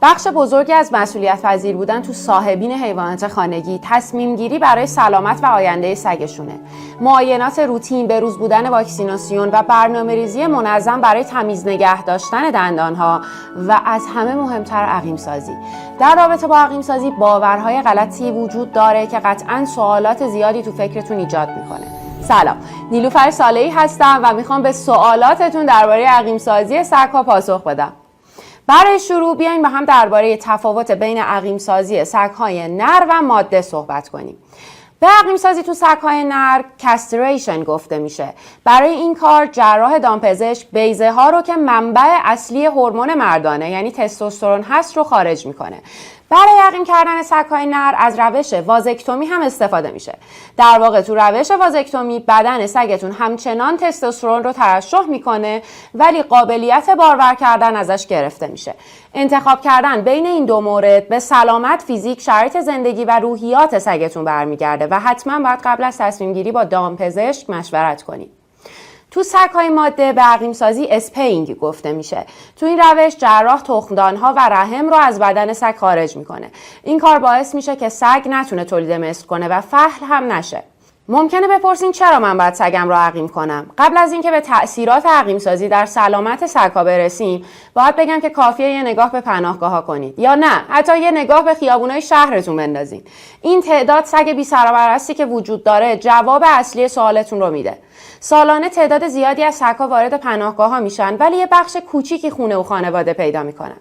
بخش بزرگی از مسئولیت پذیر بودن تو صاحبین حیوانات خانگی تصمیم گیری برای سلامت و آینده سگشونه. معاینات روتین، بروز بودن واکسیناسیون و برنامه‌ریزی منظم برای تمیز نگه داشتن دندانها و از همه مهمتر عقیم سازی. در رابطه با عقیم سازی باورهای غلطی وجود داره که قطعاً سوالات زیادی تو فکرتون ایجاد میکنه. سلام، نیلوفر صالحی هستم و میخوام به سوالاتتون درباره عقیم سازی سگ‌ها پاسخ بدم. برای شروع بیایم با هم درباره تفاوت بین عقیم سازی سگ‌های نر و ماده صحبت کنیم. به عقیم سازی تو سگ‌های نر کاستریشن گفته میشه. برای این کار جراح دامپزشک بیضه ها رو که منبع اصلی هورمون مردانه یعنی تستوسترون هست رو خارج میکنه. برای عقیم کردن سگ‌های نر از روش وازکتومی هم استفاده میشه. در واقع تو روش وازکتومی بدن سگتون همچنان تستوسترون رو ترشح میکنه ولی قابلیت بارور کردن ازش گرفته میشه. انتخاب کردن بین این دو مورد به سلامت فیزیک، شرایط زندگی و روحیات سگتون برمیگرده و حتما باید قبل از تصمیم گیری با دامپزشک مشورت کنید. تو سگ‌های ماده به عقیم سازی اسپیینگ گفته میشه. تو این روش جراح تخمدان‌ها و رحم رو از بدن سگ خارج میکنه. این کار باعث میشه که سگ نتونه تولید مثل کنه و فحل هم نشه. ممکنه بپرسین چرا من باید سگم رو عقیم کنم؟ قبل از اینکه به تأثیرات عقیم سازی در سلامت سگ‌ها برسیم، باید بگم که کافیه یه نگاه به پناهگاه‌ها کنید یا نه، حتی یه نگاه به خیابونای شهرتون بندازین. این تعداد سگ بی سر و بررسی که وجود داره جواب اصلی سوالتون رو میده. سالانه تعداد زیادی از سگ‌ها وارد پناهگاه‌ها میشن ولی یه بخش کوچیکی خونه و خانواده پیدا میکنن.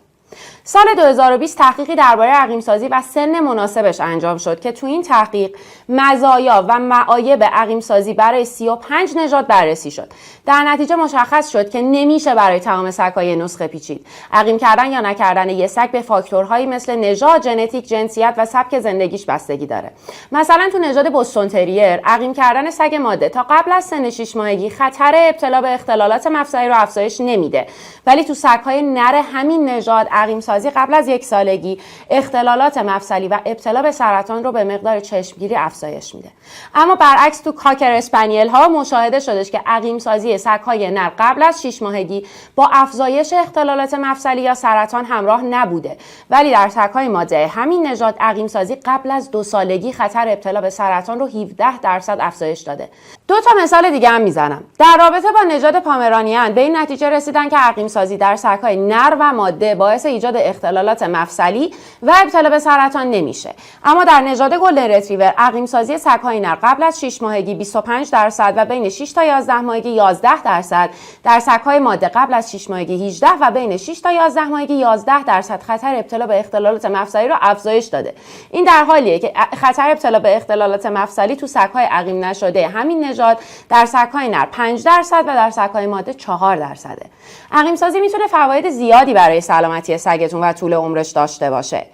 سال 2020 تحقیقی درباره عقیم سازی و سن مناسبش انجام شد که تو این تحقیق مزایا و معایب عقیم سازی برای 35 نژاد بررسی شد. در نتیجه مشخص شد که نمیشه برای تمام سگ‌های نسخه پیچید. عقیم کردن یا نکردن یه سگ به فاکتورهایی مثل نژاد، ژنتیک، جنسیت و سبک زندگیش بستگی داره. مثلا تو نژاد بوستون تریر عقیم کردن سگ ماده تا قبل از سن 6 ماهگی خطر ابتلا به اختلالات مفصلی رو افزایش نمیده، ولی تو سگ‌های نر همین نژاد عقیم سازی قبل از 1 سالگی اختلالات مفصلی و ابتلا به سرطان رو به مقدار چشمگیری افزایش میده. اما برعکس تو کاکر اسپانیل ها مشاهده شدش که عقیم سازی سگ‌های نر قبل از 6 ماهگی با افزایش اختلالات مفصلی یا سرطان همراه نبوده، ولی در سگ‌های ماده همین نژاد عقیم سازی قبل از 2 سالگی خطر ابتلا به سرطان رو 17% افزایش داده. 2 تا مثال دیگه هم میزنم. در رابطه با نژاد پامرانیان به این نتیجه رسیدن که عقیم سازی در سگ‌های نر و ماده باعث ایجاد اختلالات مفصلی و ابتلا به سرطان نمیشه. اما در نژاد گلدن رتریور عقیم سازی سگ‌های نر قبل از 6 ماهگی 25% و بین 6 تا 11 ماهگی 11%، در سگ‌های ماده قبل از 6 ماهگی 18 و بین 6 تا 11 ماهگی 11% خطر ابتلا به اختلالات مفصلی رو افزایش داده. این در حالیه که خطر ابتلا به اختلالات مفصلی تو سگ‌های عقیم نشده همین نژاد در سگ‌های نر 5% و در سگ‌های ماده 4%. عقیم سازی میتونه فواید زیادی برای سلامتی سگتون و طول عمرش داشته باشه.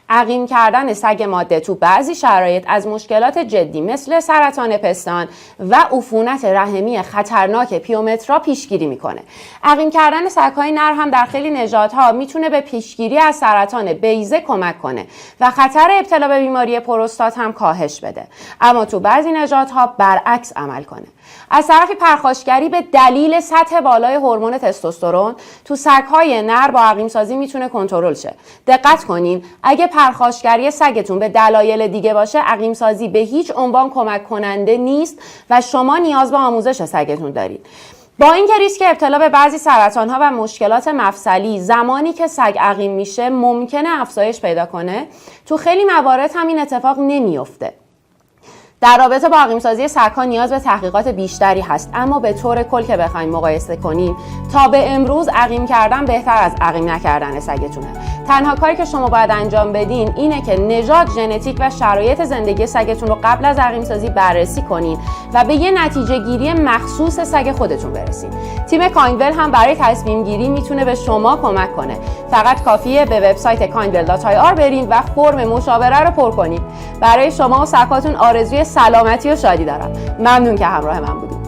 عقیم کردن سگ ماده تو بعضی شرایط از مشکلات جدی مثل سرطان پستان و عفونت رحمی خطرناک پیومترا پیشگیری میکنه. عقیم کردن سگ‌های نر هم در خیلی نژادها میتونه به پیشگیری از سرطان بیضه کمک کنه و خطر ابتلا به بیماری پروستات هم کاهش بده. اما تو بعضی نژادها برعکس عمل کنه. از طرفی پرخاشگری به دلیل سطح بالای هورمون تستوسترون تو سگ‌های نر با عقیم سازی میتونه کنترل شه. دقت کنین، اگه پرخاشگری سگتون به دلایل دیگه باشه، عقیم سازی به هیچ عنوان کمک کننده نیست و شما نیاز به آموزش سگتون دارید. با اینکه ریسک ابتلا به بعضی سرطان‌ها و مشکلات مفصلی زمانی که سگ عقیم میشه ممکنه افزایش پیدا کنه، تو خیلی موارد هم این اتفاق نمیفته. در رابطه با عقیم سازی سگ‌ها نیاز به تحقیقات بیشتری هست، اما به طور کل که بخوایم مقایسه کنیم تا به امروز عقیم کردن بهتر از عقیم نکردن سگتونه. تنها کاری که شما باید انجام بدین اینه که نژاد، ژنتیک و شرایط زندگی سگتون رو قبل از عقیم سازی بررسی کنین و به یه نتیجه گیری مخصوص سگ خودتون برسین. تیم کاینول هم برای تصمیم گیری میتونه به شما کمک کنه. فقط کافیه به وبسایت kindwell.ir برین و فرم مشاوره رو پر کنید. برای شما و سگ‌هاتون آرزوی سلامتی و شادی دارم. ممنون که همراه من بودید.